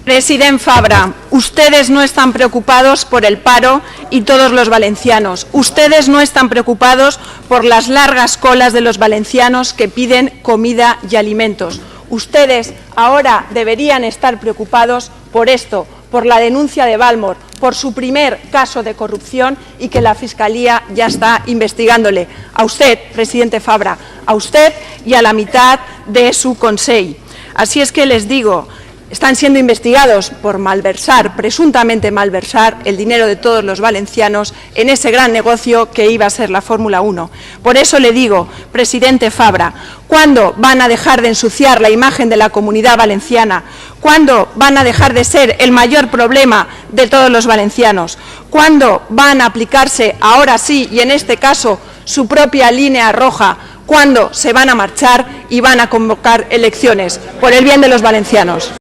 President Fabra, ustedes no están preocupados por el paro y todos los valencianos. Ustedes no están preocupados por las largas colas de los valencianos que piden comida y alimentos. Ustedes ahora deberían estar preocupados por esto, por la denuncia de Valmor, por su primer caso de corrupción y que la Fiscalía ya está investigándole. A usted, presidente Fabra, a usted y a la mitad de su Consell. Así es que les digo, están siendo investigados por malversar, presuntamente malversar, el dinero de todos los valencianos en ese gran negocio que iba a ser la Fórmula 1. Por eso le digo, presidente Fabra, ¿cuándo van a dejar de ensuciar la imagen de la Comunidad Valenciana? ¿Cuándo van a dejar de ser el mayor problema de todos los valencianos? ¿Cuándo van a aplicarse, ahora sí, y en este caso, su propia línea roja? ¿Cuándo se van a marchar y van a convocar elecciones por el bien de los valencianos?